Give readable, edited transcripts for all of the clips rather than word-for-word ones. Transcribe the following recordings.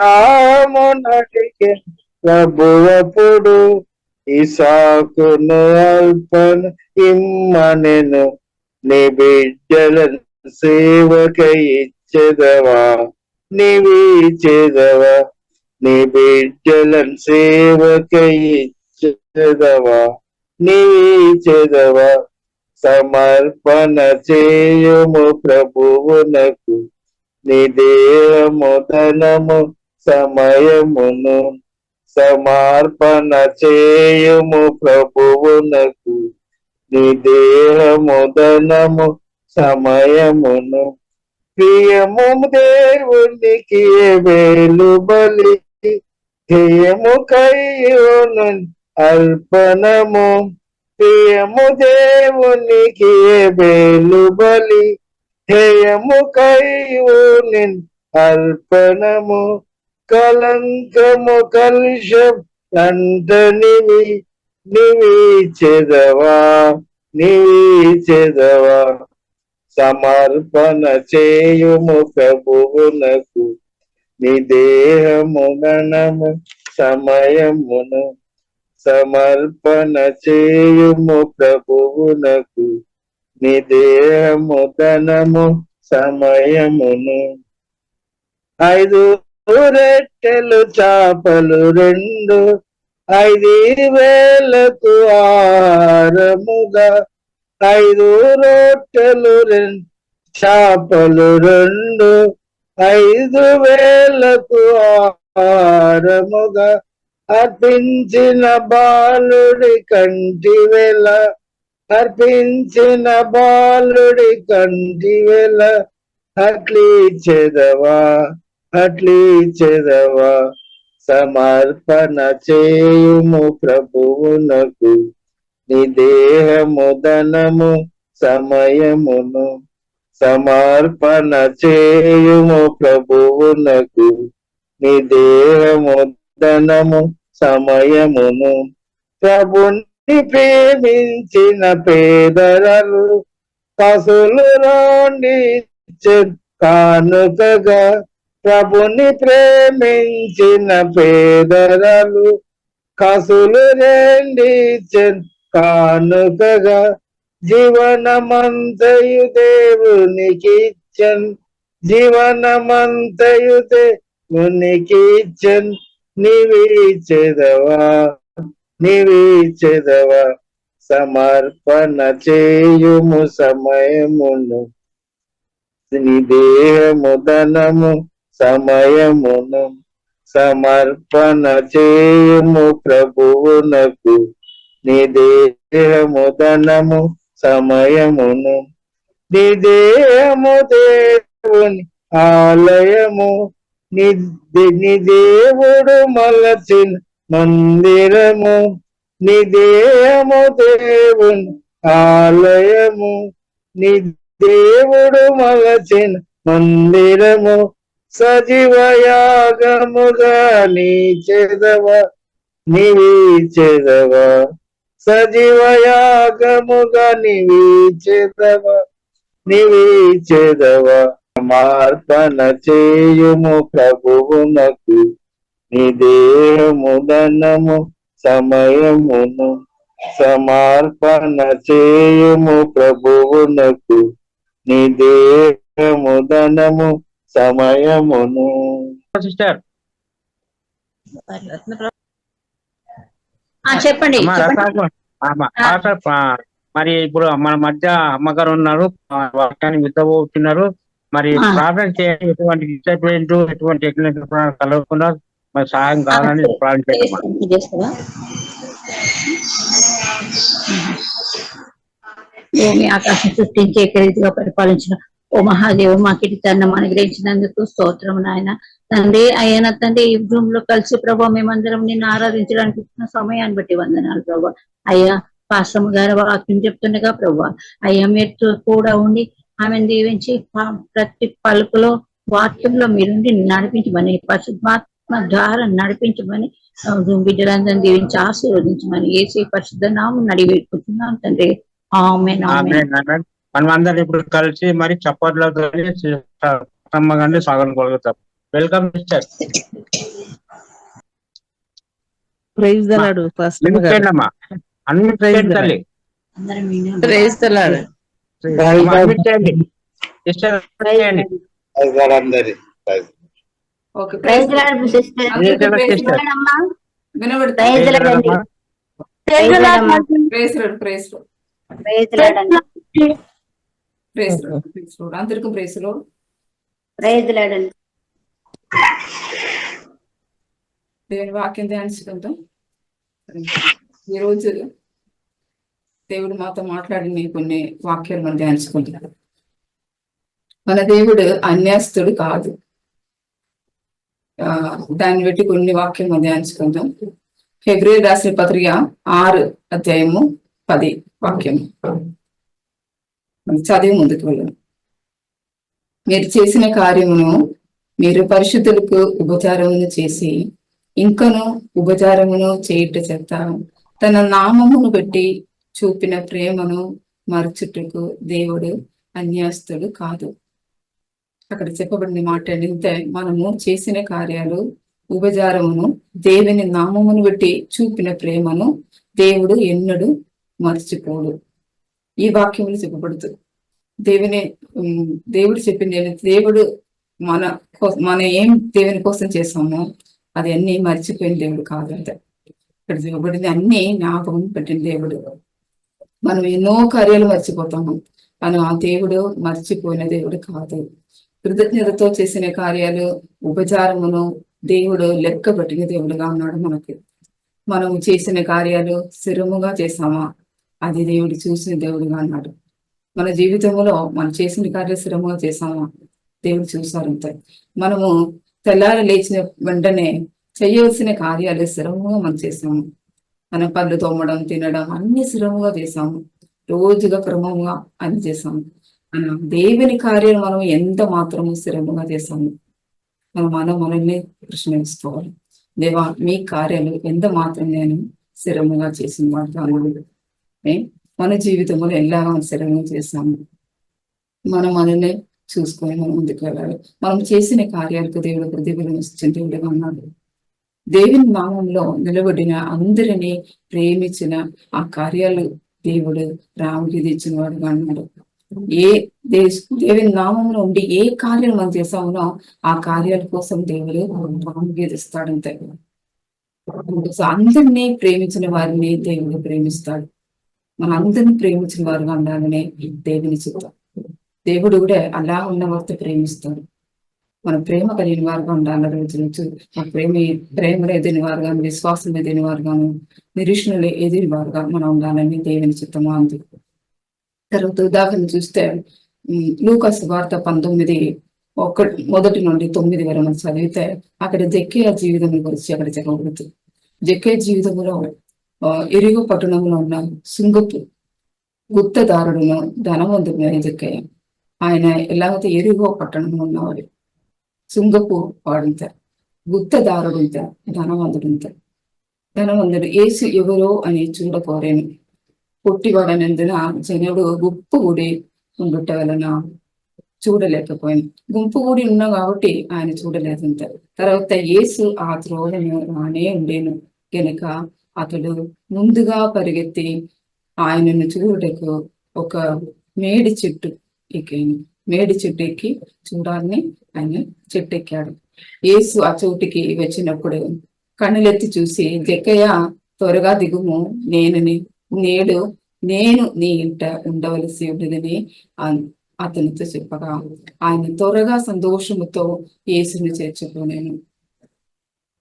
అబ్రహామునడిగే ప్రభువప్పుడు ఇసాకును అల్పన ఇమ్మనెను. నీ బిడ్డలను సేవకై ఇచ్చెదవా, నీవిచ్చెదవా, నీ బిడ్డలను సేవకై ఇచ్చెదవా, నీవిచ్చెదవా. సమర్పణ చేయుము ప్రభువునకు నీ దేహము ధనము సమయమును. సమర్పణ చేయుము ప్రభువునకు నీ దేహము ధనము సమయమును. ప్రియము దేవునికి వేలు బలి, ధ్యేయము కయ్యోను అర్పణము. ప్రియము దేవునికి వేలు బలి, ధ్యేయము కయ్యోను అర్పణము. కలంకము కలుషం అంత నీవిచ్చెదవా, నీవిచ్చెదవా. సమర్పణ చేయుము ప్రభువునకు నీ దేహము ధనము సమయమును. సమర్పణ చేయుము ప్రభువునకు నీ దేహము ధనము సమయమును. 5 రొట్టెలు చేపలు 2, 5,000కు ఆహారముగా. 5 రొట్టెలు చేపలు 2, 5,000కు ఆహారముగా. అర్పించిన బాలుడి కంటివెల, అర్పించిన బాలుడి కంటివెల. అట్లిచ్చెదవా, అట్లిచ్చెదవా. సమర్పణ చేయుము ప్రభువునకు నీ దేహము ధనము సమయమును. సమర్పణ చేయుము ప్రభువునకు నీ దేహము ధనము సమయమును. ప్రభుని ప్రేమించిన పేదరలు పశులు రాండి కానుకగా. ప్రభుని ప్రేమించిన పేదరలు కసులు రెండి కానుకగా. జీవనమంతయు దేవునికిచ్చన్, జీవనమంతయు దేవునికిచ్చన్. నీవిచ్చెదవా, నీవిచ్చెదవా. సమర్పణ చేయుము సమయమును నీ దేహము ధనము సమయమును. సమర్పణ చేయుము ప్రభువునకు నీ దేహము ధనము సమయమును. నీ దేహము దేవుని ఆలయము, నీ దేవుడు మలచిన మందిరము. నీ దేహము దేవుని ఆలయము, నీ దేవుడు మలచిన మందిరము. సజీవయాగముగా నీచెదవా, నీవిచ్చెదవా. సజీవయాగముగా నీవిచ్చెదవా, నీవిచ్చెదవా. సమర్పణ చేయుము ప్రభువునకు నీ దేహము ధనము సమయమును. సమర్పణ చేయుము ప్రభువునకు నీ దేహము ధనము సమయమును. సిస్టర్ చెప్పండి. మరి ఇప్పుడు మన మధ్య అమ్మగారు ఉన్నారు, వాక్యాన్ని విత్తబోతున్నారు. మరి ప్రార్థన చేయాలి. ఎటువంటి డిస్టర్బెంట్, ఎటువంటి టెక్నికల్ కలగకుండా మరి సహాయం కావాలని ప్రార్థన చేస్తామా. భూమి ఆకాశం సృష్టించి ఏకరీతిగా పరిపాలించిన ఓ మహాదేవు మా కిటితన్నం అనుగ్రహించినందుకు స్తోత్రం నాయన. తండ్రి అయ్యన తండ్రి ఈ రూమ్ లో కలిసి ప్రభావ మేమందరం నిన్ను ఆరాధించడానికి సమయాన్ని బట్టి వందనాలు ప్రభావ. అయ్యా పాస్టమ్ గారు వాక్యం చెప్తుండగా ప్రభావ అయ్యా మీరు కూడా ఉండి ఆమెను దీవించి ప్రతి పలుకులో వాక్యంలో మీరుండి నడిపించమని, పరిశుద్ధాత్మ ద్వారా నడిపించమని, బిడ్డలందరినీ దీవించి ఆశీర్వదించమని ఏసీ పరిశుద్ధ నామం నడివేట్టుకుంటున్నాం తండ్రి. ఆమేన్. మనమందరం ఇప్పుడు కలిసి మరి చప్పట్లతో సాగం కొలుగుతాం. Welcome sister. Praise the Lord first unmute చేయండి అమ్మా, అన్మ్యూట్ చేయండి తల్లి, ప్రైజ్ ద లార్డ్. అన్మ్యూట్ చేయండి సిస్టర్, చేయండి. Okay, praise Lord sister. అందరికీ ప్రైజ్ లార్డ్ అమ్మా. వినబడుతుంది. ప్రైజ్ లార్డ్ అండి. ప్రైజ్ లార్డ్ అమ్మా. Praise Lord, praise Lord. Praise Lord అండి. Praise Lord, praise Lord. అందరికీ ప్రైజ్ లార్డ్. ప్రైజ్ లార్డ్ అండి. దేవుని వాక్యం ధ్యానించుకుంటాం. ఈరోజు దేవుడు మాతో మాట్లాడిన కొన్ని వాక్యాలు మనం ధ్యానించుకుంటాం. మన దేవుడు అన్యాస్తుడు కాదు. దాన్ని బట్టి కొన్ని వాక్యం మనం ధ్యానించుకుందాం. హెబ్రీయులకు రాసిన పత్రిక 6:10 వాక్యం చదివి ముందుకు వెళ్ళాం. మీరు చేసిన కార్యమును మీరు పరిశుద్ధులకు ఉపచారమును చేసి ఇంకను ఉపచారమును చేయుట చేత తన నామమును బట్టి చూపిన ప్రేమను మరచుటకు దేవుడు అన్యాస్తుడు కాదు. అక్కడ చెప్పబడిన మాట ఏంటంటే, మనము చేసిన కార్యాలు ఉపచారమును దేవుని నామమును బట్టి చూపిన ప్రేమను దేవుడు ఎన్నడూ మర్చిపోడు. ఈ వాక్యములు చెప్పబడుతుంది. దేవుడు చెప్పింది, దేవుడు మన ఏం దేవుని కోసం చేస్తామో అది అన్ని మర్చిపోయిన దేవుడు కాదంటే. ఇక్కడ చెప్పబడింది అన్ని జ్ఞాపకం పెట్టిన దేవుడు. మనం ఎన్నో కార్యాలు మర్చిపోతాము, మనం ఆ దేవుడు మర్చిపోయిన దేవుడు కాదు. కృతజ్ఞతతో చేసిన కార్యాలు ఉపచారమును దేవుడు లెక్క పెట్టిన దేవుడుగా ఉన్నాడు. మనము చేసిన కార్యాలు స్థిరముగా చేసామా, అది దేవుడు చూసిన దేవుడుగా అన్నాడు. మన జీవితంలో మనం చేసిన కార్యాలు స్థిరముగా చేసామా, దేవుడు చూసారంతే. మనము తెల్లారి లేచిన వెంటనే చేయవలసిన కార్యాలు స్థిరముగా మనం చేసాము. మన పళ్ళు తోమడం, తినడం అన్ని స్థిరముగా చేసాము. రోజుగా క్రమంగా అన్ని చేసాము. దేవుని కార్యాలు మనం ఎంత మాత్రము స్థిరముగా చేసాము. మనల్ని ప్రశ్నించుకోవాలి. దేవా, మీ కార్యాలు ఎంత మాత్రం నేను స్థిరముగా చేసిన వాడు. మన జీవితంలో ఎలా స్థిరంగా చేసాము. మనల్ని చూసుకొని మనం ముందుకు వెళ్ళాలి. మనం చేసిన కార్యాలకు దేవుడు ప్రతిఫలం ఇచ్చిన దేవుడుగా ఉన్నాడు. దేవుని నామంలో నిలబడిన అందరినీ ప్రేమించిన ఆ కార్యాలు దేవుడు రాముడికి తెచ్చిన వాడుగా అన్నాడు. దేవుని నామంలో ఉండి ఏ కార్యాలు మనం చేసామో ఆ కార్యాల కోసం దేవుడు రాముడికి తెస్తాడంతే. అందరినీ ప్రేమించిన వారిని దేవుడు ప్రేమిస్తాడు. మన అందరినీ ప్రేమించిన వారుగా ఉండాలని దేవుని చిత్తం. దేవుడు కూడా అలా ఉన్న వారితో ప్రేమిస్తాడు. మన ప్రేమ కలిగిన వారుగా ఉండాలి. రోజు మన ప్రేమలో ఎదిరిన వారుగాను, విశ్వాసం ఎదిరిన వారుగాను, నిరీక్షణలో ఎదిరిన వారుగా మనం ఉండాలని దేవుని చిత్తమా ఉంది. తర్వాత ఉదాహరణ చూస్తే లూకా సువార్త 19:1-9 వరకు మనం చదివితే అక్కడ జక్కయ్య జీవితం గురించి అక్కడ చెప్పబడుతుంది. జక్కయ్య జీవితంలో ఎరుగు పట్టణంలో ఉన్న సుంగపు గుప్తదారుడును ధనవంతుడు జక్కయ్య. ఆయన ఎలాగైతే ఎరుగో పట్టణంలో ఉన్నవాడు, సుంగపు వాడుంటారు, గుప్తదారుడుంటారు, ధనవంతుడు. యేసు ఎవరో అని చూడకోరేను. పొట్టివాడనందున జనుడు గుంపు కూడి ఉండుట వలన చూడలేకపోయాను. గుంపు కూడి ఉన్నాం కాబట్టి ఆయన చూడలేదంట. తర్వాత యేసు ఆ త్రోవను రానే ఉండేను కనుక అతడు ముందుగా పరిగెత్తి ఆయనను చూడటకు ఒక మేడి చెట్టు ఎక్కి చూడాలని ఆయన చెట్టు ఎక్కాడు. యేసు ఆ చోటికి వచ్చినప్పుడు కన్నులెత్తి చూసి, జక్కయ్య త్వరగా దిగుము, నేడు నేను నీ ఇంట ఉండవలసి ఉండదని అతనితో చెప్పగా ఆయన త్వరగా సంతోషముతో యేసుని చేర్చుకోలేను.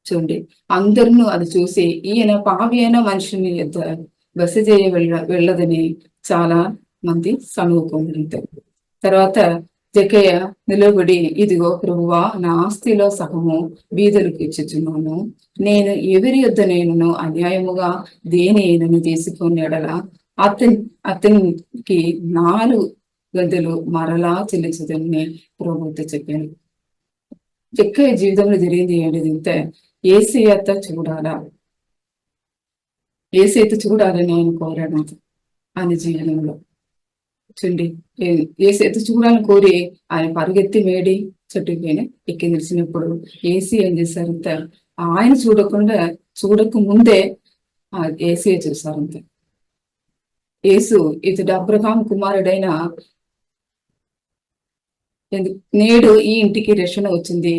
చూడండి, అందరినూ అది చూసి ఈయన పాపి అయిన మనిషిని బస చేయ వెళ్ళదని చాలా మంది సమూహంటారు. తర్వాత జక్కయ్య నిలబడి, ఇదిగో ప్రభువా, నా ఆస్తిలో సగము బీదలకు ఇచ్చుచున్నాను. నేను ఎవరి యొద్ద నేను అన్యాయముగా దేనినను తీసుకొని ఎడల అతనికి 4 గంటలు మరలా చెల్లించదని ప్రభుతో చెప్పాను. జక్కయ్య జీవితంలో జరిగింది ఏంటంటే, యేసయ్యతో చూడాలని ఆయన కోరాడు. ఆయన జీవనంలో చూడండి, యేసయ్యతో చూడాలని కోరి ఆయన పరిగెత్తి మేడి చెట్టుకి పైన ఎక్కి నిలిచినప్పుడు ఏసీ ఏం చేశారంటే ఆయన చూడక ముందే ఏసీ చూసారంతే. యేసు ఇతడు అబ్రహాం కుమారుడైన నేడు ఈ ఇంటికి రక్షణ వచ్చింది,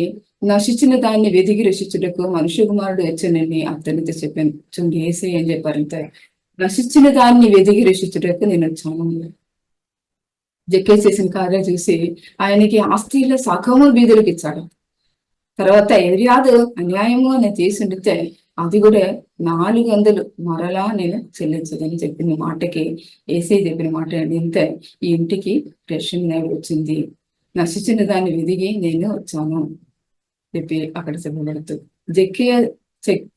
నశించిన దాన్ని వెదిగి రక్షించుటకు మనుష్య కుమారుడు వచ్చానని అతనితో చెప్పాను. చూడండి ఏసీ ఏం చెప్పారంటే నశించిన దాన్ని వెదిగి రక్షించుటకు నేను వచ్చాను. జక్కే చేసిన కార్యం చూసి ఆయనకి ఆస్తిలో సగము బీదలకు ఇచ్చాడు. తర్వాత ఎరియాదు అన్యాయము అని చేసిండితే అది కూడా 400 మరలా నేను చెల్లించదని చెప్పిన మాటకి ఏసీ చెప్పిన మాట ఏంటంటే ఈ ఇంటికి రక్షణ వచ్చింది, నశించిన దాన్ని వెదిగి నేను వచ్చాను చెప్పి అక్కడ చెప్పబడుతూ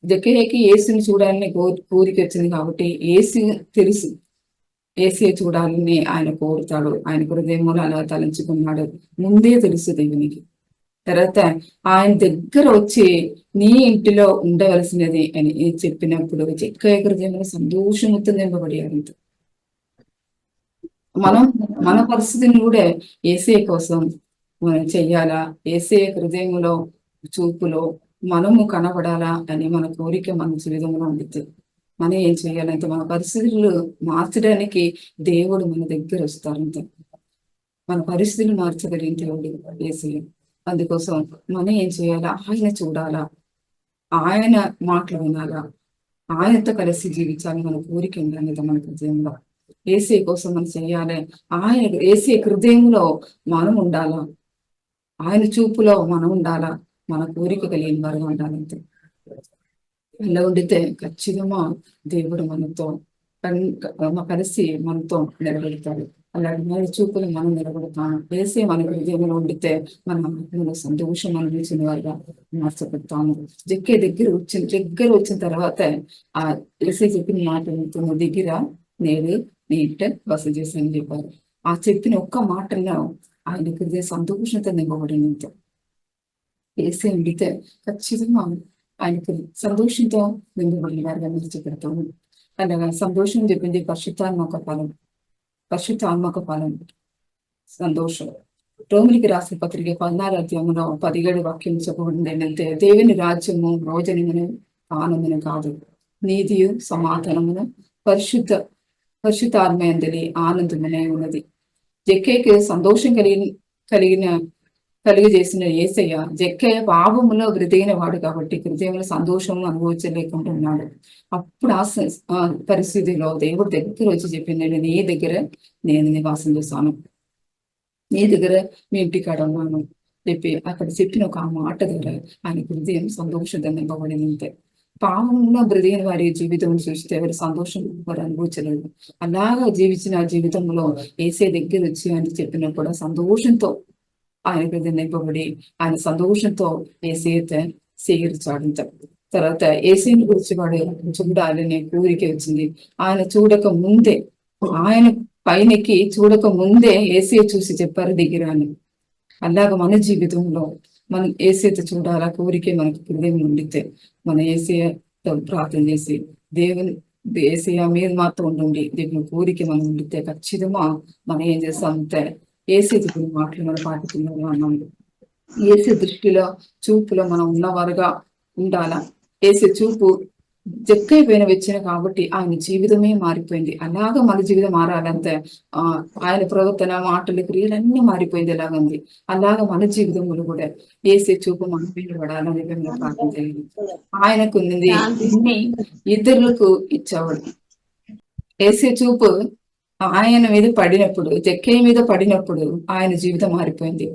జక్కయ్యకి ఏసుని చూడాలని కోరిక వచ్చింది కాబట్టి ఏసు తెలుసు ఏసీ చూడాలని ఆయన కోరుతాడు. ఆయన హృదయంలో అలా తలంచుకున్నాడు, ముందే తెలుసు దేవునికి. తర్వాత ఆయన దగ్గర వచ్చి నీ ఇంటిలో ఉండవలసినది అని చెప్పినప్పుడు జక్కయ్య హృదయంలో సంతోషంతో నింపబడి మన పరిస్థితిని కూడా ఏసీ కోసం మనం చెయ్యాలా, ఏసీ హృదయంలో చూపులో మనము కనబడాలా అని మన కోరిక మన జీవితంలో ఉంటుంది. మనం ఏం చేయాలంటే మన పరిస్థితులు మార్చడానికి దేవుడు మన దగ్గర వస్తారంట. మన పరిస్థితులు మార్చగలిగిన దేవుడు ఏసీ. అందుకోసం మనం ఏం చేయాలా, ఆయన చూడాలా, ఆయన మాటలు వినాలా, ఆయనతో కలిసి జీవించాలి మన కోరిక ఉండాలి మన హృదయంలో. ఏసీ కోసం మనం చేయాలి, ఆయన ఏసీ హృదయంలో మనం ఉండాలా, ఆయన చూపులో మనం ఉండాలా, మన కోరిక కలిగిన వారుగా ఉండాలంతే. ఇలా ఉండితే ఖచ్చితంగా దేవుడు మనతో కలిసి మనతో నిలబెడతాడు. అలాగే మన చూపులు మనం నిలబెడతాము. ఏసీ మన హృదయంలో ఉండితే మన ఆత్మలో సంతోషం అనిపించిన వారుగా మార్చబడతాము. దగ్గర వచ్చిన తర్వాత ఆ ఏసీ చెప్పిన మాట వింటున్న దగ్గర నేను నీ ఇంట బస చేశాను చెప్పారు. ఆ చెప్పిన ఒక్క మాటలో ఆయన హృదయ సంతోషంతో నింపబడినంత ఏసీ ఉండితే ఖచ్చితంగా ఆయనకు సంతోషంతో నింపబడిన వారిగా నిలిచిపెడతాము. అలాగా సంతోషం చెప్పింది పరిశుద్ధాత్మక ఫలం సంతోషం. రోమిలికి రాసిన పత్రిక 14వ అధ్యాయంలో 17 వాక్యం చెప్పబడింది ఏంటంటే దేవుని రాజ్యము భోజనమును ఆనందము కాదు, నీతియు సమాధానమును పరిశుద్ధాత్మయందలి ఆనందమునే ఉన్నది. జక్కయ్యకు సంతోషం కలిగజేసిన యేసయ్య జక్కయ్య పాపములో వృధైన వాడు కాబట్టి హృదయంలో సంతోషం అనుభవించలేకుంటున్నాడు. అప్పుడు ఆ పరిస్థితిలో దేవుడు దగ్గర వచ్చి చెప్పింది, నీ దగ్గర నేను నివాసం చేశాను, నీ దగ్గర మీ ఇంటికాడ ఉన్నాను చెప్పి అక్కడ చెప్పిన ఒక మాట ద్వారా ఆయన హృదయం సంతోషంగా నింపబడినంతే. పాపంలో బ్రతికిన వారి జీవితం చూస్తే ఎవరి సంతోషం వారు అనుభవించలేదు. అలాగా జీవించిన జీవితంలో ఏసే దగ్గర వచ్చి అని చెప్పినా కూడా సంతోషంతో ఆయన హృదయం నింపబడి ఆయన సంతోషంతో ఏసీతో స్వీకరించాడంట. తర్వాత ఏసీని గురించి వాడు చూడాలని కోరిక వచ్చింది. ఆయన చూడక ముందే, ఆయన పైనకి చూడక ముందే ఏసీ చూసి చెప్పారు దగ్గర అని. అలాగా మన జీవితంలో మనం ఏసీతో చూడాలా కోరికే మనకు హృదయం ఉండితే మన ఏసీతో ప్రార్థన చేసి దేవుని ఏసీయా మీరు మాత్రం ఉండండి దేవుని కోరిక మనం ఉండితే ఖచ్చితంగా మనం ఏం చేస్తామంటే ఏసీ చెప్పిన మాటలు మనం పాటిస్తున్నాము అన్నాము. ఏసీ దృష్టిలో చూపులో మనం ఉన్నవారుగా ఉండాలా. ఏసీ చూపు జక్కయ్య పైన వచ్చిన కాబట్టి ఆయన జీవితమే మారిపోయింది. అలాగా మన జీవితం మారాలంటే ఆయన ప్రవర్తన మాటలు క్రియలన్నీ మారిపోయింది ఎలాగుంది. అలాగా మన జీవితంలో కూడా ఏసీ చూపు మన పైన పడాలని మేము ప్రార్థన చేయాలి. ఆయనకు అన్ని ఇతరులకు ఇచ్చేవాడు. ఏసీ చూపు ఆయన మీద పడినప్పుడు, జక్కయ్య మీద పడినప్పుడు ఆయన జీవితం మారిపోయింది.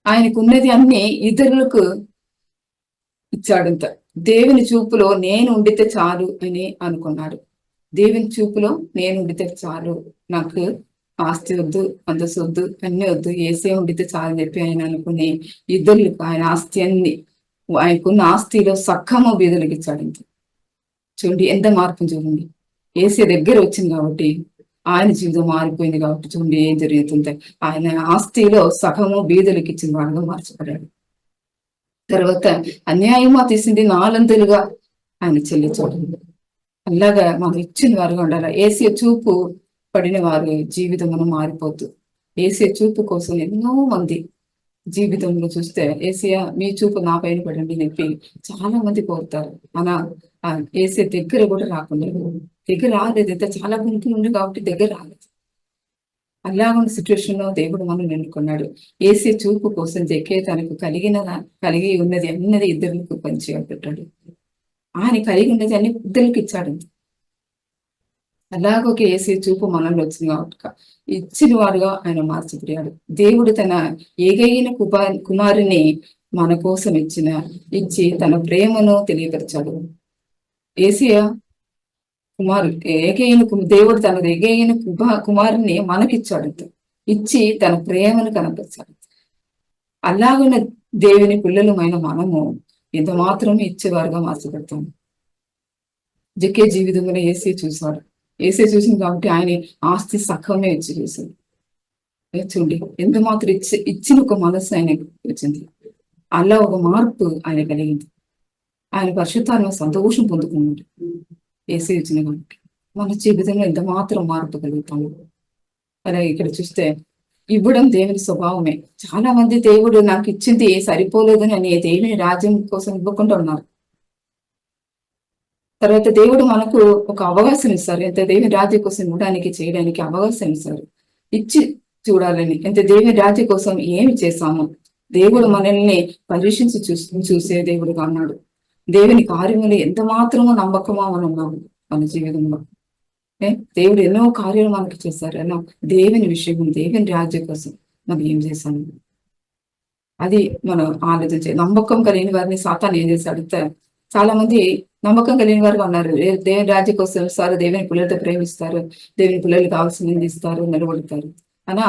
ఆయనకున్నది అన్ని ఇతరులకు ఇచ్చాడంత. దేవుని చూపులో నేను ఉండితే చాలు అని అనుకున్నాడు. దేవుని చూపులో నేను ఉండితే చాలు, నాకు ఆస్తి వద్దు, అంతస్తు వద్దు, అన్ని వద్దు, ఏసే ఉండితే చాలు అని చెప్పి ఆయన అనుకుని ఇద్దరులకు ఆయన ఆస్తి అన్ని ఆయనకున్న ఆస్తిలో సక్కము బీదలకు ఇచ్చాడంత. చూడండి ఎంత మార్పు చూడండి. ఏసీ దగ్గర వచ్చింది కాబట్టి ఆయన జీవితం మారిపోయింది కాబట్టి చూడండి ఏం జరుగుతుంది. ఆయన ఆస్తిలో సగము బీదలకు ఇచ్చిన వాడుగా మార్చబడ్డాడు. తర్వాత అన్యాయమా తీసింది 4 ఆయన చెల్లించాడు. అలాగా మనం ఇచ్చిన వారుగా ఉండాలి. ఏసీ చూపు పడిన వారి జీవితం మారిపోతూ ఏసీ చూపు కోసం ఎన్నో మంది జీవితంలో చూస్తే ఏసయ్య మీ చూపు నా పైన పడండి చెప్పి చాలా మంది కోరుతారు. మన ఏసయ్య దగ్గర కూడా రాకుండా దగ్గర రాలేదు. ఇంత చాలా గుంపు ఉంది కాబట్టి దగ్గర రాలేదు. అలాగున్న సిచ్యువేషన్ లో దేవుడు మనం ఎన్నుకున్నాడు. ఏసీ చూపు కోసం జక్కే తనకు కలిగి ఉన్నది అన్నది ఇద్దరికి పంచిపెట్టాడు. ఆయన కలిగి ఉన్నది అన్ని ఇద్దరికి ఇచ్చాడు. అలాగ ఒక ఏసీ చూపు మనల్ని వచ్చింది కాబట్టి ఇచ్చిన వాడుగా ఆయన మార్చబడ్డాడు. దేవుడు తన ఏకైన కుమారుని మన కోసం ఇచ్చి తన ప్రేమను తెలియపరిచాడు. ఏసీయ దేవుడు తన ఏకైన కుమారుని మనకిచ్చాడు. ఇచ్చి తన ప్రేమను కనపరిచాడు. అలాగున్న దేవుని పిల్లలమైన మనము ఎంత మాత్రం ఇచ్చేవారుగా మార్చబడతాము. జక్కే జీవితంలో ఏసీ చూశాడు. ఏసీ చూసింది కాబట్టి ఆయన ఆస్తి సగమే ఇచ్చి చూసింది. చూడండి ఎంత మాత్రం ఇచ్చిన ఒక మనస్సు ఆయనకు వచ్చింది. అలా ఒక మార్పు ఆయన కలిగింది. ఆయన పరిశుద్ధాత్మ సంతోషం పొందుకున్నాడు ఏసీ ఇచ్చిన కాబట్టి. మన జీవితంలో ఎంత మాత్రం మార్పు కలుగుతాము. అలాగే ఇక్కడ చూస్తే ఇవ్వడం దేవుని స్వభావమే. చాలా మంది దేవుడు నాకు ఇచ్చింది సరిపోలేదని అని దేవుని రాజ్యం కోసం ఇవ్వకుండా ఉన్నారు. తర్వాత దేవుడు మనకు ఒక అవకాశం ఇస్తారు. ఎంత దేవుని రాజ్యం కోసం ఇవ్వడానికి చేయడానికి అవకాశం ఇస్తారు. ఇచ్చి చూడాలని ఎంత దేవుని రాజ్యం కోసం ఏమి చేశాము. దేవుడు మనల్ని పరీక్షించి చూసే దేవుడుగా అన్నాడు. దేవుని కార్యములు ఎంత మాత్రమో నమ్మకమా అని ఉన్నాము మన జీవితంలో. దేవుడు ఎన్నో కార్యాలు మనకి చేశారు. ఎన్నో దేవుని విషయం దేవుని రాజ్యం కోసం మనం ఏం చేశాము అది మనం ఆలోచించే. నమ్మకం కలిగిన వారిని సాతాను ఏం చేసి అడిగితే చాలా మంది నమ్మకం కలిగిన వారుగా ఉన్నారు. దేవుని రాజ్యం కోసం ఇస్తారు, దేవుని పిల్లలతో ప్రేమిస్తారు, దేవుని పిల్లలు కావాల్సింది ఇస్తారు, నిలబడతారు. అలా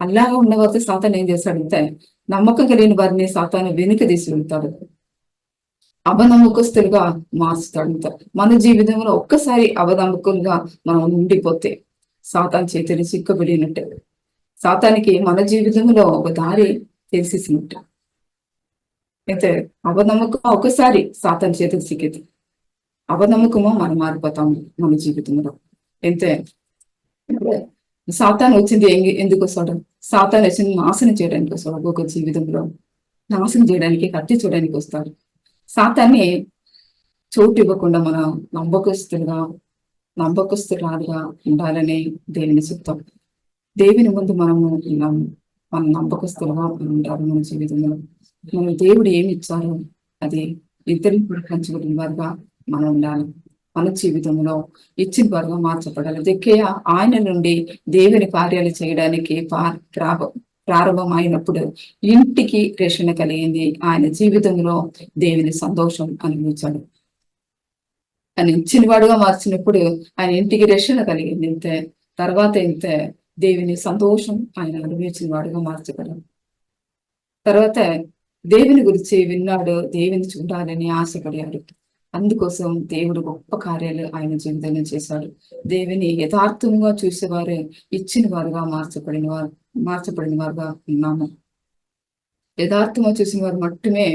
అల్లాగా ఉన్నవారితో సాతాను ఏం చేస్తాడు అంటే నమ్మకం కలిగిన వారిని సాతాను వెనుక తీసి వెళ్తాడు, అబనమ్మకస్తులుగా మార్చుతాడు. మన జీవితంలో ఒక్కసారి అబనమ్మకులుగా మనం ఉండిపోతే సాతాను చేతిని చిక్కబడినట్టే. సాతానికి మన జీవితంలో ఒక దారి తెలిసేసినట్టు. అయితే అబనమ్మకం ఒకసారి సాతాను చేతికి చిక్కింది, అబనమ్మకమో మనం మారిపోతాము మన జీవితంలో. అయితే సాతాను వచ్చింది ఎందుకు వస్తాడు? సాతాను వచ్చింది నాశనం చేయడానికి వస్తాడు. ఒక్కొక్క జీవితంలో నాశనం చేయడానికి, కత్తి చూడడానికి వస్తాడు. సాతాన్ని చోటు ఇవ్వకుండా మనం నమ్మకస్తురాలుగా ఉండాలని దేవుని చిత్తం. దేవుని ముందు మనము మన నమ్మకస్తులుగా ఉండాలి. మన జీవితంలో మనం దేవుడు ఏమి ఇచ్చారో అది ఇద్దరిని కూడా పంచుకునే వారుగా మనం ఉండాలి. మన జీవితంలో ఇచ్చిన వారుగా మార్చబడాలి. దక్కేయ ఆయన నుండి దేవుని కార్యాలు చేయడానికి ప్రారంభమైనప్పుడు ఇంటికి రక్షణ కలిగింది. ఆయన జీవితంలో దేవుని సంతోషం అనుభవించాడు. ఆయన ఇచ్చిన వాడుగా మార్చినప్పుడు ఆయన ఇంటికి రక్షణ కలిగింది. తర్వాత దేవుని సంతోషం ఆయన అనుభవించిన వాడుగా మార్చగలడు. తర్వాత దేవుని గురించి విన్నాడు, దేవుని చూడాలని ఆశపడాడు. అందుకోసం దేవుడు గొప్ప కార్యాలు ఆయన జీవితంలో చేశాడు. దేవుని యథార్థంగా చూసేవారు ఇచ్చిన వారుగా మార్చబడిన వారుగా ఉన్నాము. యథార్థంగా చూసిన వారు మట్టుమే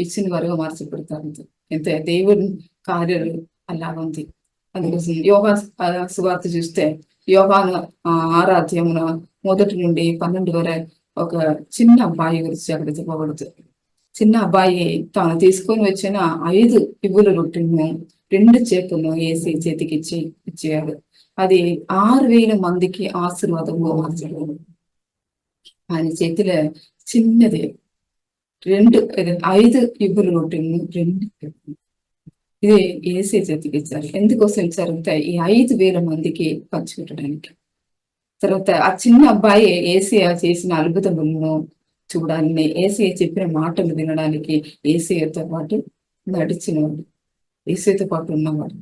ఇచ్చిన వారుగా మార్చబడతారు. ఎంత దేవుని కార్యాలు అలా ఉంది. అందుకోసం యోగా సువార్త చూస్తే యోగాను 6వ అధ్యాయమున 1 నుండి 12 వరకు ఒక చిన్న అబ్బాయి గురించి అక్కడ చెప్పబడుతుంది. చిన్న అబ్బాయి తాను తీసుకొని వచ్చిన 5 ఇవ్వుల రొట్టెలను 2 చేపలను వేసి చేతికి ఇచ్చేయాడు. అది 6,000 మందికి ఆశీర్వాదంగా మార్చాడు. ఆయన చేతిలో చిన్నది 5 ఇవ్వుల రొట్టెలను 2 ఇది ఏసీ చేతికి ఇచ్చారు. ఎందుకోసం ఇచ్చారంటే ఈ 5,000 మందికి పంచిపెట్టడానికి. తర్వాత ఆ చిన్న అబ్బాయి ఏసీఆ చేసిన అద్భుతములను చూడాలని, ఏసీఆ చెప్పిన మాటలు వినడానికి ఏసీతో పాటు నడిచినవాడు, ఏసీతో పాటు ఉన్నవాడు.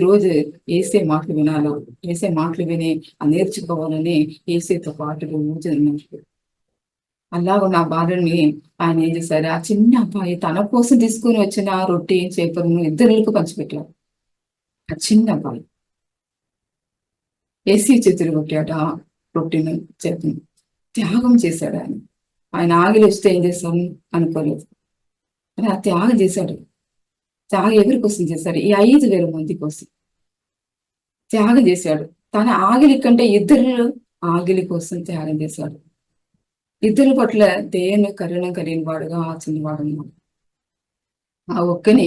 రోజు ఏసీ మాటలు వినాలి, ఏసీ మాటలు విని నేర్చుకోవాలని ఏసీతో పాటు రోజు ఉన్నాడు. అలాగ నా భార్యని ఆయన ఏం చేశారు, ఆ చిన్న అబ్బాయి తన కోసం తీసుకుని వచ్చిన రొట్టె చేపలను 2 పంచిపెట్టాడు. ఆ చిన్న అబ్బాయి ఏసీ చేతులు కొట్టాడు. ఆ రొట్టెను చేపను త్యాగం చేశాడు. ఆయన ఆగిలి వస్తే ఏం చేస్తాను అనుకోలేదు, అని ఆ త్యాగం చేశాడు. త్యాగం ఎవరి కోసం చేశాడు? ఈ 5,000 మంది కోసం త్యాగం చేశాడు. తన ఆగిలి కంటే 2 ఆగిలి కోసం త్యాగం చేశాడు. ఇద్దరి పట్ల దేవుని కరుణ కలిగిన వాడుగా ఆ చిన్నవాడు ఉన్నాడు. ఆ ఒక్కని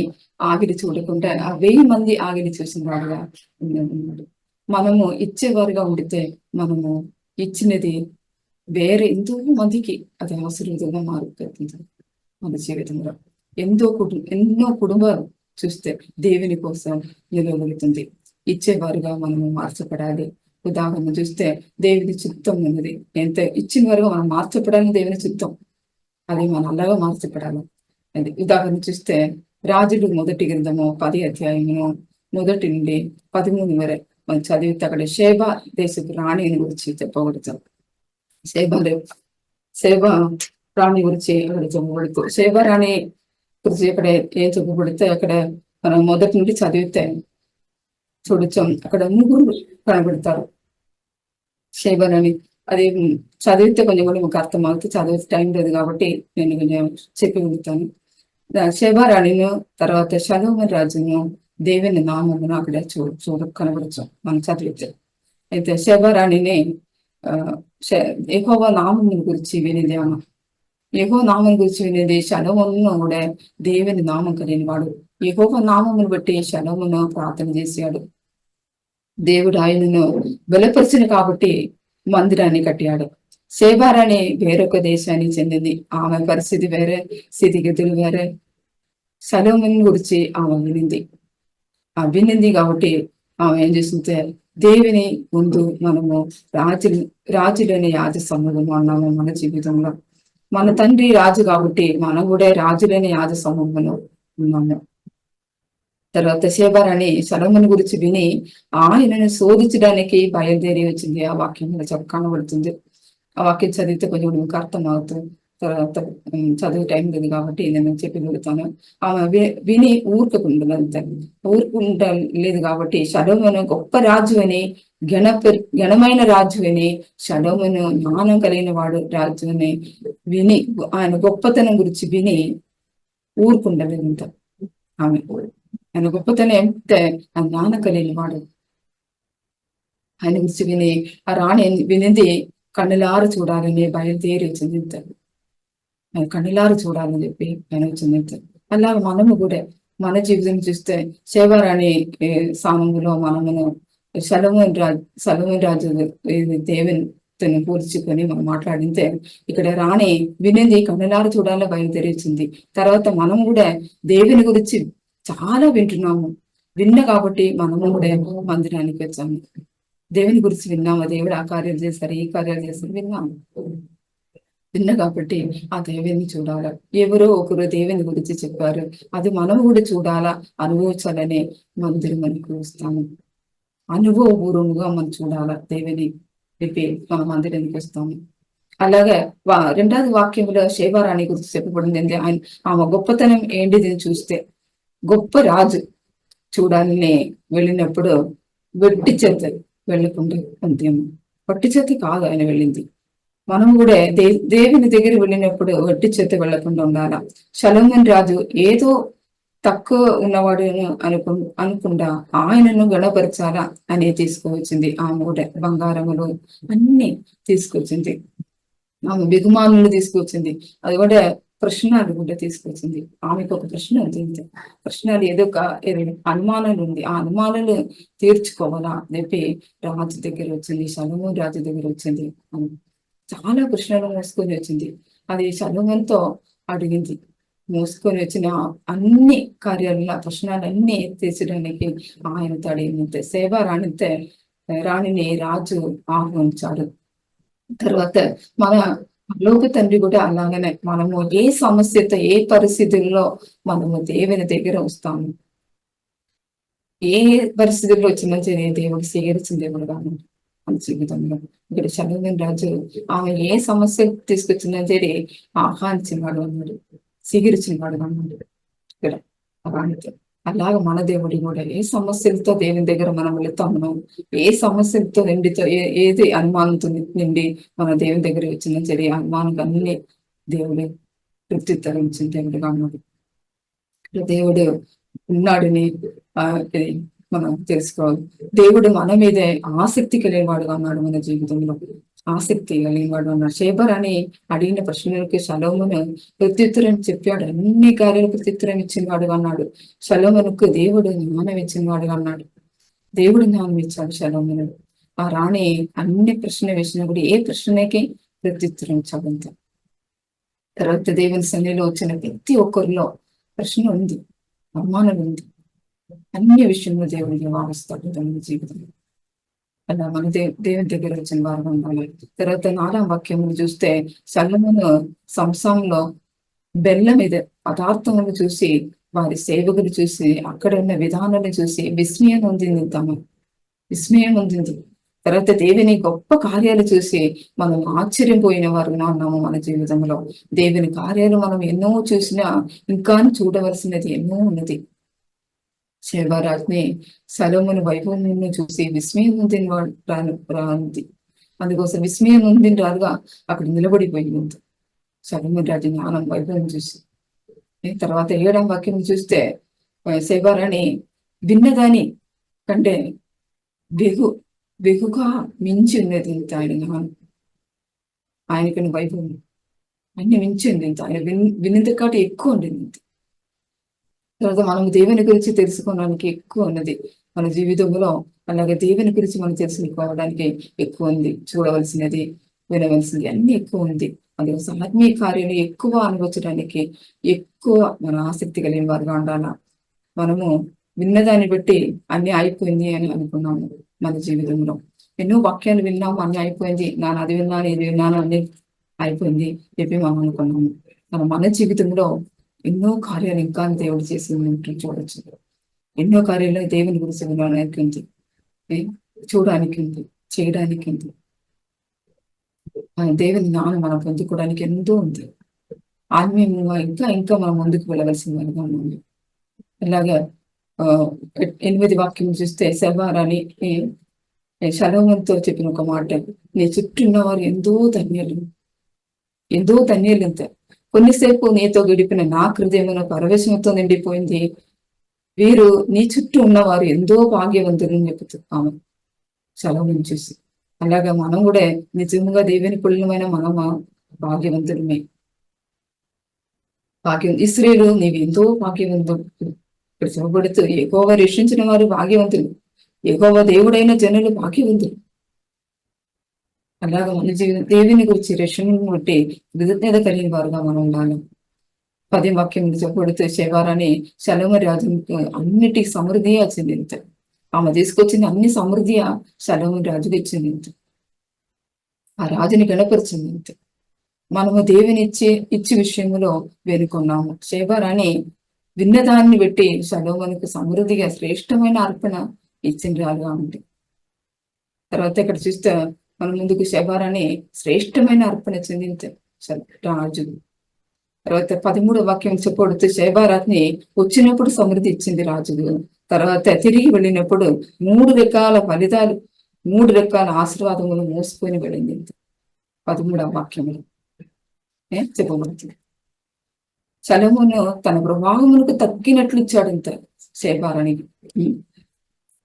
ఆగిలి చూడకుండా ఆ 1000 మంది ఆగిలి చూసిన వాడుగా ఉన్నాడు. మనము ఇచ్చేవారుగా ఉండితే మనము ఇచ్చినది వేరే ఎంతో మందికి అది ఆశీర్వాదంగా మారుతుంది. మన జీవితంలో ఎన్నో కుటుంబాలు చూస్తే దేవుని కోసం నిలవగలుగుతుంది. ఇచ్చేవారుగా మనము మార్చబడాలి. ఉదాహరణ చూస్తే దేవుని చిత్తం ఉన్నది. ఎంత ఇచ్చిన వారుగా మనం మార్చబడాలని దేవుని చిత్తం, అది మన అలాగా మార్చబడాలి. అది ఉదాహరణ చూస్తే రాజులు 1 గ్రంథము 10 అధ్యాయము 1 నుండి 13 వరకు మనం చదివితే అక్కడ షేబా దేశపు రాణిని గురించి చెప్పబడుతాం. షేబా రాణి గురించి అక్కడ చెప్పబడుతూ షేబా రాణి గురించి అక్కడ ఏం చెప్పబడితే అక్కడ మనం 1 నుండి చదివితే చూడొచ్చాం. అక్కడ 3 కనబడతారు. షేబా రాణి అది చదివితే కొంచెం కూడా మాకు అర్థం అవుతుంది. చదివితే టైం లేదు కాబట్టి నేను కొంచెం చెప్పి ఉంటాను. షేబా రాణిను తర్వాత షలోమోను రాజును దేవుని నామమును అక్కడ కనబడచ్చు మనం చదివితే. అయితే షేబా రాణిని యెహోవా నామమును గురించి వినేది ఆమె. యెహోవా నామం గురించి వినేది. షలోమోను కూడా దేవుని నామం కలిగిన వాడు. యెహోవా నామమును బట్టి షలోమోను ప్రార్థన చేశాడు. దేవుడు ఆయనను బలపరిచిన కాబట్టి మందిరాన్ని కట్టాడు. షేబా రాణి వేరొక దేశానికి చెందింది. ఆమె పరిస్థితి వేరే, స్థితిగతులు వేరే. షలోమోను గురించి ఆమె వినింది కాబట్టి ఆమె ఏం చేస్తుంటే దేవుని ముందు మనము రాజులోని యాజ సమూహం అన్నాము. మన జీవితంలో మన తండ్రి రాజు కాబట్టి మనం కూడా రాజులోని యాజ సమూహంలో ఉన్నాము. తర్వాత షేబా రాణి షలోమోను గురించి విని ఆయనను శోధించడానికి బయలుదేరి వచ్చింది. ఆ వాక్యం కనబడుతుంది. ఆ వాక్యం చదివితే కొంచెం మీకు అర్థం అవుతుంది. తర్వాత చదివే టైం లేదు కాబట్టి నేను చెప్పి వెళ్తాను. ఆమె విని ఊరుకుంటలేదు కాబట్టి షలోమోను గొప్ప రాజు అని, ఘనమైన రాజు అని, షలోమోను జ్ఞానం కలిగిన వాడు రాజు అని విని, ఆయన గొప్పతనం గురించి విని ఊరుకుంటలేదు. ఆయన గొప్పతనం ఎంత జ్ఞానం కలిగిన వాడు. ఆయన గురించి విని ఆ రాణి వినింది కన్నులారు చూడాలని బయలుదేరి చెందింతారు. కన్నులారు చూడాలని చెప్పి ఆయన చెందింతారు. అలాగే మనము కూడా మన జీవితం చూస్తే షేబా రాణి సామంలో మనమును షలోమోను రాజు దేవుని పోల్చుకొని మనం మాట్లాడితే ఇక్కడ రాణి వినింది కన్నులారు చూడాలని బయలుదేరించింది. తర్వాత మనం కూడా దేవుని గురించి చాలా వింటున్నాము. కాబట్టి మనము కూడా మందిరానికి వచ్చాము. దేవుని గురించి విన్నాము. దేవుడు ఆ కార్యాలు చేస్తారు, ఈ కార్యాలు చేస్తారు విన్నాము. కాబట్టి ఆ దేవుని చూడాలా. ఎవరో ఒకరు దేవుని గురించి చెప్పారు, అది మనం కూడా చూడాలా, అనుభవించాలని మందిరానికి వస్తాము. అనుభవపూర్వముగా మనం చూడాలా దేవుని చెప్పి మనం మందిరానికి వస్తాము. అలాగే రెండవది వాక్యంలో షేబా రాణి గురించి చెప్పబడింది. ఆమె గొప్పతనం ఏంటిది చూస్తే, గొప్ప రాజు చూడాలని వెళ్ళినప్పుడు వెట్టి చేత వెళ్ళకుండా అంతేమో. వట్టి చేత కాదు ఆయన వెళ్ళింది. మనం కూడా దేవుని దగ్గర వెళ్ళినప్పుడు వట్టి చేత వెళ్లకుండా ఉండాలా. షలోమోను రాజు ఏదో తక్కువ ఉన్నవాడు అనుకుండా ఆయనను గణపరచాలా అని తీసుకువచ్చింది. ఆమె కూడా బంగారములు అన్ని తీసుకొచ్చింది. ఆమె బిగుమానులు తీసుకొచ్చింది. అది కూడా ప్రశ్నలు కూడా తీసుకొచ్చింది. ఆమెకు ఒక ప్రశ్న ఉంది. ప్రశ్నలు ఏదో అనుమానాలు ఉంది. ఆ అనుమానాలు తీర్చుకోవాలా చెప్పి రాజు దగ్గర వచ్చింది. షలోమోను రాజు దగ్గర వచ్చింది. చాలా ప్రశ్నలు మోసుకొని వచ్చింది. అది షలోమోనుతో అడిగింది. మోసుకొని వచ్చిన అన్ని కార్యాల ప్రశ్నలన్నీ తీర్చడానికి ఆయనతో అడిగింది. షేబా రాణిని రాజు ఆహ్వానించాడు. తర్వాత మన లోక తండ్రి కూడా అలాగనే మనము ఏ సమస్యతో, ఏ పరిస్థితుల్లో మనము దేవుని దగ్గర వస్తాము. ఏ పరిస్థితుల్లో వచ్చిన దేవుడు స్వీకరించిన దేవుడు కాదు మన జీవితంలో. ఇక్కడ షలోమోను రాజు ఆమె ఏ సమస్య తీసుకొచ్చిన ఆహ్వానించిన వాడు అన్నాడు, స్వీకరించిన వాడు అన్నాడు. ఇక్కడ రాణితో అలాగ మన దేవుడి కూడా ఏ సమస్యలతో దేవుని దగ్గర మనం వెళుతామో, ఏ సమస్యలతో నిండితో ఏది అనుమానంతో నిండి మన దేవుని దగ్గర వచ్చిన అనుమానం అన్ని దేవుడు తృప్తితరించిన దేవుడుగా ఉన్నాడు. దేవుడు ఉన్నాడని మనం తెలుసుకోవాలి. దేవుడు మన మీదే ఆసక్తి కలిగినవాడుగా ఉన్నాడు మన జీవితంలో. ఆసక్తి కలిగిన వాడు అన్నాడు. షేబర్ అని అడిగిన ప్రశ్నలకి షలోమును ప్రత్యుత్తరం చెప్పాడు. అన్ని కార్యాలు ప్రత్యుత్తరం ఇచ్చిన వాడు అన్నాడు. షలోమునకు దేవుడు జ్ఞానం ఇచ్చిన వాడు అన్నాడు. దేవుడు జ్ఞానం ఇచ్చాడు షలోమును. ఆ రాణి అన్ని ప్రశ్నలు వేసినా కూడా ఏ ప్రశ్నకి ప్రత్యుత్తరం ఇచ్చాడు అంత. తర్వాత దేవుని సన్నిధిలో వచ్చిన ప్రతి ఒక్కరిలో ప్రశ్న ఉంది, అనుమానం ఉంది. అన్ని విషయంలో దేవుడు జవాబిస్తాడు తన జీవితంలో. అలా మన దేవుని దగ్గర వచ్చిన వారు ఉండాలి. తర్వాత 4వ వాక్యములు చూస్తే సొలొమోను సంసంలో బెల్లం మీద పదార్థములు చూసి, వారి సేవకులు చూసి, అక్కడ ఉన్న విధానాలను చూసి విస్మయం పొందింది. విస్మయం పొందింది. తర్వాత దేవుని గొప్ప కార్యాలు చూసి మనం ఆశ్చర్యపోయిన వారుగా ఉన్నాము. మన జీవితంలో దేవుని కార్యాలు మనం ఎన్నో చూసినా ఇంకా చూడవలసినది ఎన్నో ఉన్నది. శేబారాజ్ని సొలొమోను వైభవం చూసి విస్మయం పొందిన వాడు రాంది. అందుకోసం విస్మయం పొందిన రాదుగా అక్కడ నిలబడిపోయింది సొలొమోను రాజు జ్ఞానం వైభవం చూసి. తర్వాత 7వ వాక్యం చూస్తే శేబారాణి విన్నదాని కంటే వెగుగా మించి ఉన్నది ఇంత ఆయన జ్ఞానం, ఆయనకని వైభవం అన్ని మించి ఉంది ఇంత. ఆయన విన్నది కాటి ఎక్కువ ఉండింది. తర్వాత మనం దేవుని గురించి తెలుసుకోవడానికి ఎక్కువ ఉన్నది మన జీవితంలో. అలాగే దేవుని గురించి మనం తెలుసుకోవడానికి ఎక్కువ ఉంది. చూడవలసినది, వినవలసినది అన్ని ఎక్కువ ఉంది. అందుకోసం ఆత్మీయ కార్యాలు ఎక్కువ అనుభవించడానికి ఎక్కువ మన ఆసక్తి కలిగిన వారుగా ఉండాలా. మనము విన్నదాన్ని బట్టి అన్ని అయిపోయింది అని అనుకున్నాము. మన జీవితంలో ఎన్నో వాక్యాలు విన్నాము, అన్ని అయిపోయింది, నేను అది విన్నాను ఇది విన్నాను అన్ని అయిపోయింది చెప్పి మనం అనుకున్నాము. మన జీవితంలో ఎన్నో కార్యాలు ఇంకా దేవుడు చేసి చూడొచ్చు. ఎన్నో కార్యాలు దేవుని గురించి వినడానికి ఉంది, చూడడానికి ఉంది, చేయడానికి ఉంది. దేవుని జ్ఞానం మనం పొందుకోవడానికి ఎంతో ఉంది. ఆత్మీయంగా ఇంకా ఇంకా మనం ముందుకు వెళ్ళవలసిన వారుగా ఉన్నాము. ఇలాగా 8వ వాక్యం చూస్తే శేబారాణి షలోమోనుతో చెప్పిన ఒక మాట, నీ చుట్టూ ఉన్నవారు ఎంతో ధన్యులు, ఎంతో ధన్యులు. అంత కొన్నిసేపు నీతో గడిపిన నా హృదయమున పరవశంతో నిండిపోయింది. వీరు నీ చుట్టూ ఉన్నవారు ఎంతో భాగ్యవంతులు అని చెప్తున్నాము షలోమోను చూసి. అలాగా మనం కూడా నిజంగా దేవుని పుణ్యమైన మనం భాగ్యవంతులమే. ఇశ్రాయేలు నీవు ఎంతో భాగ్యవంతుడు. ఇక్కడ చెప్పబడుతూ యెహోవా రక్షించిన వారు భాగ్యవంతులు, యెహోవా దేవుడైన జనులు భాగ్యవంతులు. అలాగా మన దేవుని గురించి రక్షణను బట్టి కృతజ్ఞత కలిగిన వారుగా మనం ఉండాలి. 10వ వాక్యం చెప్పబడుతూ శేబారాణి షలోమోను రాజుకు అన్నిటికీ సమృద్ధి చెందింది. ఆమె తీసుకొచ్చిన అన్ని సమృద్ధి షలోమోను రాజుకు ఇచ్చింది. ఆ రాజుని గణపరిచింది. మనము దేవుని ఇచ్చి విషయంలో వేడుకున్నాము. శేబారాణి విన్నదాన్ని బట్టి షలోమోనుకు సమృద్ధిగా శ్రేష్టమైన అర్పణ ఇచ్చిన రాలుగా ఉంది. తర్వాత ఇక్కడ చూస్తే మన ముందుకు శేబారాణి శ్రేష్టమైన అర్పణ చెందింది రాజు. తర్వాత 13వ వాక్యం చెప్పబడుతూ శేబారాజ్ని వచ్చినప్పుడు సమృద్ధి ఇచ్చింది రాజు. తర్వాత తిరిగి వెళ్ళినప్పుడు 3 రకాల ఫలితాలు, 3 రకాల ఆశీర్వాదములు మోసుకొని వెళ్ళింది. 13వ వాక్యంలో చెప్పబడుతుంది. షలోమోను తన ప్రభావములకు తగ్గినట్లు ఇచ్చాడు ఇంత శేబారానికి.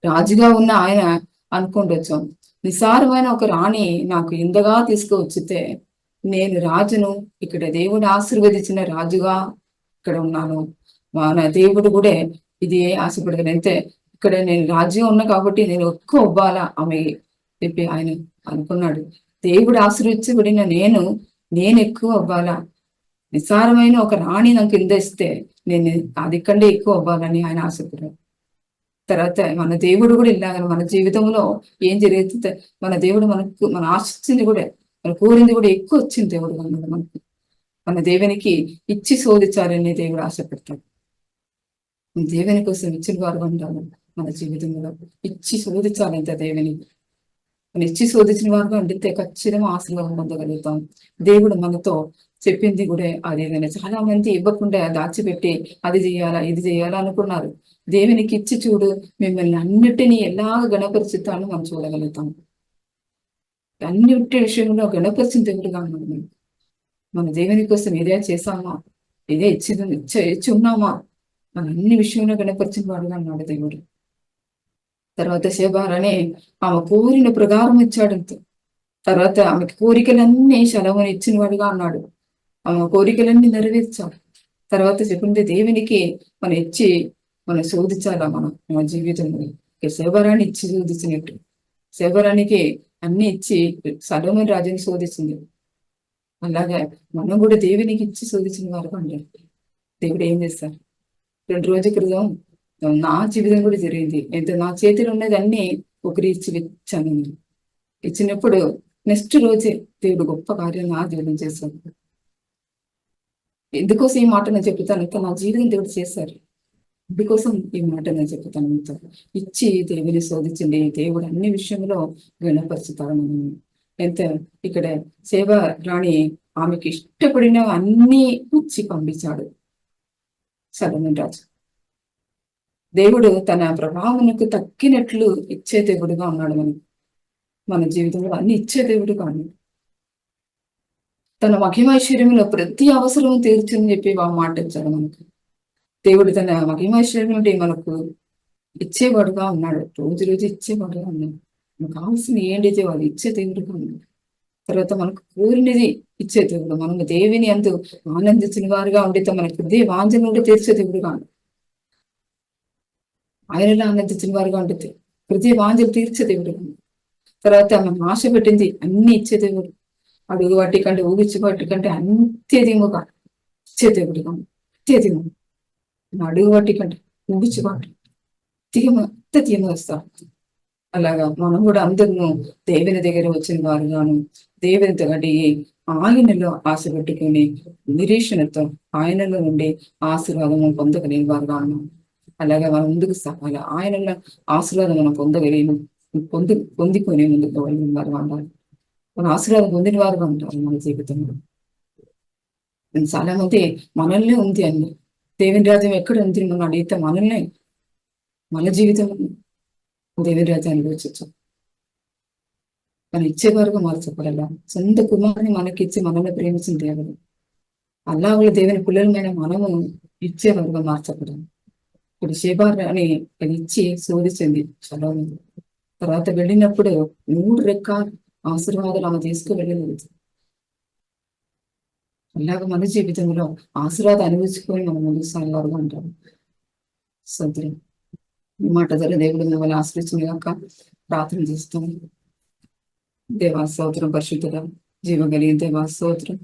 రాజుగా ఉన్న ఆయన అనుకుంటొచ్చాం, నిసారమైన ఒక రాణి నాకు ఇంతగా తీసుకువచ్చితే నేను రాజును, ఇక్కడ దేవుడు ఆశీర్వదించిన రాజుగా ఇక్కడ ఉన్నాను, మన దేవుడు కూడా ఇది ఆశపడగలను. అయితే ఇక్కడ నేను రాజుగా ఉన్నా కాబట్టి నేను ఎక్కువ అవ్వాలా ఆమె చెప్పి ఆయన అనుకున్నాడు. దేవుడు ఆశీర్వదించబడిన నేను ఎక్కువ అవ్వాలా, నిస్సారమైన ఒక రాణి నాకు కింద ఇస్తే నేను అది కంటే ఎక్కువ అవ్వాలని ఆయన ఆశపడ్డాడు. తర్వాత మన దేవుడు కూడా ఇలాగ మన జీవితంలో ఏం జరుగుతుంది, మన దేవుడు మన ఆశించింది కూడా, మన కోరింది కూడా ఎక్కువ వచ్చింది దేవుడు అన్నాడు. మన దేవునికి ఇచ్చి శోధించాలని దేవుడు ఆశపడతాడు. దేవుని కోసం ఇచ్చిన వారు ఉండాలి. మన జీవితంలో ఇచ్చి శోధించాలంత దేవునికి. మనం ఇచ్చి శోధించిన వారుగా ఉండితే ఖచ్చితంగా ఆశీర్వాదం పొందగలుగుతాం. దేవుడు మనతో చెప్పింది కూడా అదేదైనా. చాలా మంది ఇవ్వకుండా దాచిపెట్టి అది చేయాలా ఇది చేయాలా అనుకున్నారు. దేవునికి ఇచ్చి చూడు, మిమ్మల్ని అన్నిటినీ ఎలాగ గణపరిచుతానో మనం చూడగలుగుతాం. అన్నిటి విషయంలో గణపరిచిన దేవుడుగా ఉన్నాం. మన దేవుని కోసం ఇదే చేసామా, ఇదే ఇచ్చి ఉన్నామా, మన అన్ని విషయంలో గణపరిచిన వాడుగా ఉన్నాడు దేవుడు. తర్వాత శేబారాణి ఆమె కోరిన ప్రకారం ఇచ్చాడంత. తర్వాత ఆమెకి కోరికలన్నీ సెలవుని ఇచ్చిన వాడుగా అన్నాడు. ఆమె కోరికలన్నీ నెరవేర్చాడు. తర్వాత చెప్పింది దేవునికి మనం ఇచ్చి మనం శోధించాలా మన జీవితంలో. శేబరాన్ని ఇచ్చి శోధించినట్టు శేబరానికి అన్ని ఇచ్చి సొలొమోను రాజుని శోధించింది. అలాగే మనం కూడా దేవునికి ఇచ్చి శోధించిన వారు అంటారు. దేవుడు ఏం చేస్తారు? 2 రోజుల క్రితం నా జీవితం కూడా జరిగింది. నా చేతిలో ఉన్నది అన్ని ఒకరి ఇచ్చాను. ఇచ్చినప్పుడు నెక్స్ట్ రోజే దేవుడు గొప్ప కార్యం నా జీవితం చేశాడు. ఎందుకోసం ఈ మాట నేను చెప్తాను, ఇంకా నా జీవితం దేవుడు చేశారు. అందుకోసం ఈ మాట నేను చెప్తాను మీతో. ఇచ్చి దేవుని శోధించండి. దేవుడు అన్ని విషయంలో గుణపరుచుతాడు. మనం ఎంత ఇక్కడ సేవ రాణి ఆమెకి ఇష్టపడిన అన్ని ఇచ్చి పంపించాడు సొలొమోను రాజు. దేవుడు తన ప్రభావమునకు తగ్గినట్లు ఇచ్చే దేవుడుగా ఉన్నాడు. మన జీవితంలో అన్ని ఇచ్చే దేవుడుగా ఉన్నాడు. తన మహిమైశ్వర్యంలో ప్రతి అవసరం తీర్చని చెప్పి మాట ఇచ్చాడు మనకు. దేవుడు తన మహిమైశ్వర్యం నుండి మనకు ఇచ్చేవాడుగా ఉన్నాడు. రోజు రోజు ఇచ్చేవాడుగా ఉన్నాడు. మనకు కావాల్సిన ఏంటిదే అది ఇచ్చే దేవుడుగా ఉన్నాడు. తర్వాత మనకు కోరినది ఇచ్చే దేవుడు. మనము దేవుని అందు ఆనందించిన వారుగా ఉండితే మనకు వాంఛన నుండి తీర్చే దేవుడుగా ఉన్నాడు. ఆయనలో ఆనందించిన వారుగా ఉండితే ప్రతి వాంఛలు తీర్చే దేవుడుగా ఉన్నాడు. తర్వాత మనం ఆశ పెట్టింది అన్ని ఇచ్చే దేవుడు. అడుగు వాటి కంటే ఊగిచ్చి వాటి కంటే అంత్యదిముగా ఇచ్చే దేవుడుగా ఉన్నాడు. అత్యధిము అడుగు వాటి కంటే ఊగిచ్చి వాటి అత్యధిము వస్తాం. అలాగా మనం కూడా అందరూ దేవుని దగ్గర వచ్చిన వారుగాను దేవునితో కంటే ఆయనలో ఆశ పెట్టుకుని నిరీక్షణతో ఆయనలో నుండి ఆశీర్వాదము పొందగలిగిన వారుగా ఉన్నాం. అలాగే మనం ముందుకు సాగాలి. ఆయనలో ఆశీర్వాదం మనం పొందుకొని ముందుకు వెళ్ళిన వారుగా ఉండాలి. మన ఆశీర్వాదం పొందిన వారుగా ఉంటారు మన జీవితంలో. చాలా మంది మనల్నే ఉంది అన్ని దేవుని రాజ్యం ఎక్కడ ఉంది మనం అడిగితే మనల్నే మన జీవితం దేవుని రాజ్యం అనుభవించచ్చు. మనం ఇచ్చేవారుగా మార్చపడాలా. సొంత కుమారుని మనకిచ్చి మనల్ని ప్రేమించిన దేవుడు. అల్లాహుల దేవుని పిల్లలమైన మనము ఇచ్చేవారుగా మార్చపడాలి. ఇప్పుడు షేబార్ అని ఇచ్చి శోధించింది సొలొమోను. తర్వాత వెళ్ళినప్పుడు 3 రెక్కల ఆశీర్వాదాలు ఆమె తీసుకువెళ్ళలేదు. అలాగ మన జీవితంలో ఆశీర్వాదం అనుభవించుకొని మనం ముందుకు సాగేవారుగా ఉంటాం. సోదరి ఈ మాట ద్వారా దేవుడు మిమ్మల్ని ఆశ్రయించిన గాక ప్రార్థన చేస్తాం. దేవా స్తోత్రం, పరిశుద్ధుడా జీవ కలిగిన దేవా స్తోత్రం,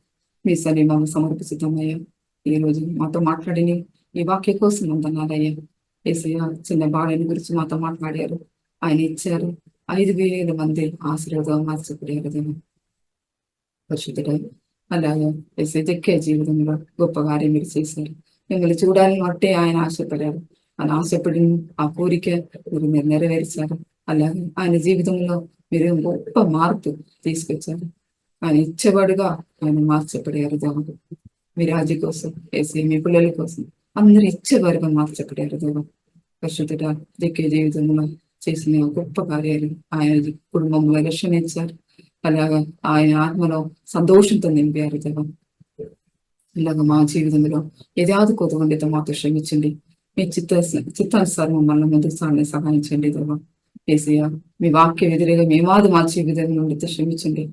మీ సన్నిధిని సమర్పిస్తామయ్యా. ఈ రోజు మాతో మాట్లాడిని ఈ వాక్య కోసం వందనాలయ్యా. యేసయ్య చిన్న బాలని గురించి మాతో మాట్లాడారు. ఆయన ఇచ్చారు. 5,000 మంది ఆశీర్వాదం మార్చబడారు. పరిశుద్ధుడా అలాగే యేసయ్య జీవితంలో గొప్ప కార్యం మీరు చేశారు. మిమ్మల్ని చూడాలని బట్టే ఆయన ఆశపడారు. ఆయన ఆశపడిన ఆ కోరిక మీరు నెరవేర్చారు. అలాగే ఆయన జీవితంలో మీరు గొప్ప మార్పు తీసుకొచ్చారు. ఆయన ఇచ్చేవాడుగా ఆయన మార్చబడారు. దేవుడు మీ రాజ్యం కోసం యేసయ్య మీ పిల్లల కోసం అందరూ ఇచ్చేవారుగా మార్చబడారు. దేవుడు పరిశుద్ధుడా జీవితంలో చేసిన గొప్ప కార్యాలు ఆయన కుటుంబంలో రక్షణించారు. అలాగా ఆయన ఆత్మలో సంతోషంతో నింపారు. దేవా ఇలాగ మా జీవితంలో ఏదాది కొత్త ఉండితో మాతో శ్రమించండి. మీ చిత్తానుసారం మమ్మల్ని ముందుకు సాగని సహాయించండి. దేవా యేసయ్య మీ వాక్య ఎదురుగా మేమాది మా జీవితం నుండి శ్రమించండి.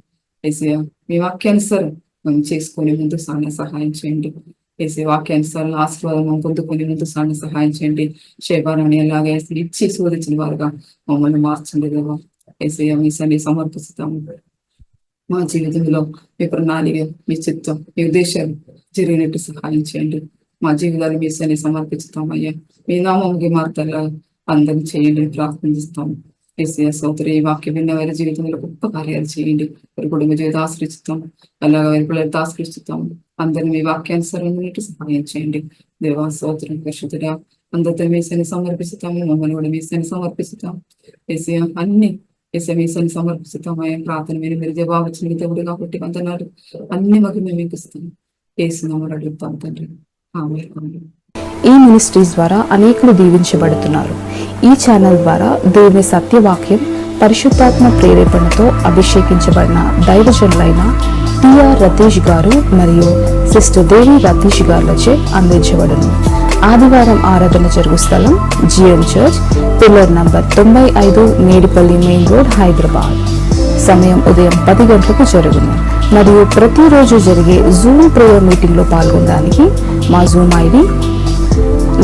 యేసయ్య మీ వాక్యానుసారం మేము చేసుకొని ముందుకు సాగని సహాయం చేయండి. యేసయ్య వాక్యానుసారం ఆశీర్వాదం పొందుకొని ముందుకు సాగని సహాయం చేయండి. శేబారాన్ని అలాగే ఇచ్చి శోధించిన వారుగా మమ్మల్ని మార్చండి. దేవా యేసయ్య మీ సన్ని సమర్పిస్తాము. మా జీవితంలో మీ ప్రణాళిక, మీ చిత్తం, మీ ఉద్దేశాలు జరిగినట్టు సహాయం చేయండి. మా జీవితాలు మీ సన్ని సమర్పిస్తామయ్యా. మీ నామంకి మార్తలా అందరం చేయండి ప్రార్థిస్తాము. యేసయ్య స్తోత్రం. ఈ వాక్యం విన్న వారి జీవితంలో గొప్ప కార్యాలు చేయండి. వారి కుటుంబ జీవితం ఆశ్రయిస్తాము. అలాగే వారి పిల్లలతో ఆశ్రయిస్తాము. అందరినీ మీ వాక్యానుసారం సహాయం చేయండి. దేవా స్తోత్రం. పరిశుద్ధుడా అందరితో మీ సన్ని సమర్పిస్తాము. మమ్మల్ని కూడా మీ సన్ని సమర్పిస్తాం. యేసయ్య అన్ని ఎస్ఎంఎస్ని సమర్పిస్తామయ్యా. ప్రార్థన మీరు జవాబు వచ్చిన దేవుడు కాబట్టి వందనాలు. అన్ని మగి మేము మీకు ఇస్తాం. ఏసునామములో అడుగుతాం తండ్రి. ఆమేన్. ఈ మినిస్ట్రీస్ ద్వారా అనేకులు దీవించబడుతున్నారు. ఈ ఛానల్ ద్వారా దేవుని సత్యవాక్యం పరిశుద్ధాత్మ ప్రేరేపణతో అభిషేకించబడిన దైవజనులైన టిఆర్ రతీష్ గారు మరియు సిస్టర్ దేవి రతీష్ గారులచే అందించబడును. ఆదివారం ఆరాధన జరుగు స్థలం GM church, pillar number 95, Medipally main road, Hyderabad. సమయం ఉదయం 10 గంటలకు జరుగును. మరియు ప్రతిరోజు జరిగే జూమ్ ప్రేయర్ మీటింగ్ లో పాల్గొనడానికి మా జూమ్ ఐడి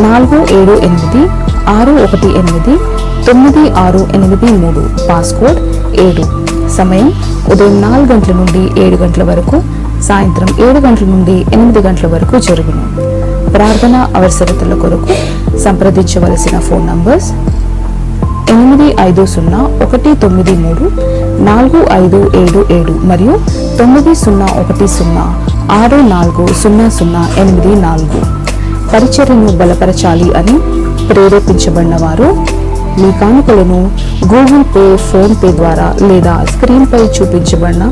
4786189683, పాస్కోడ్ 7. సమయం ఉదయం 4 గంటల నుండి 7 గంటల వరకు, సాయంత్రం 7 గంటల నుండి 8 గంటల వరకు జరుగును. ప్రార్థన అవసరతల కొరకు సంప్రదించవలసిన ఫోన్ నంబర్స్ 8501934577 మరియు 9010640084. పరిచర్యను బలపరచాలి అని ప్రేరేపించబడిన వారు మీ కానుకలను గూగుల్ పే, ఫోన్ పే ద్వారా లేదా స్క్రీన్ పై చూపించబడిన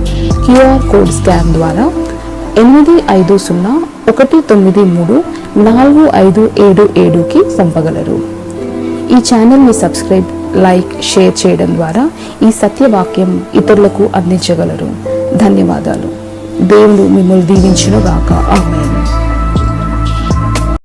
క్యూఆర్ కోడ్ స్కాన్ ద్వారా 8501934577కి పంపగలరు. ఈ ఛానల్ని సబ్స్క్రైబ్, లైక్, షేర్ చేయడం ద్వారా ఈ సత్యవాక్యం ఇతరులకు అందించగలరు. ధన్యవాదాలు. దేవుడు మిమ్మల్ని దీవించును గాక. ఆమేన్.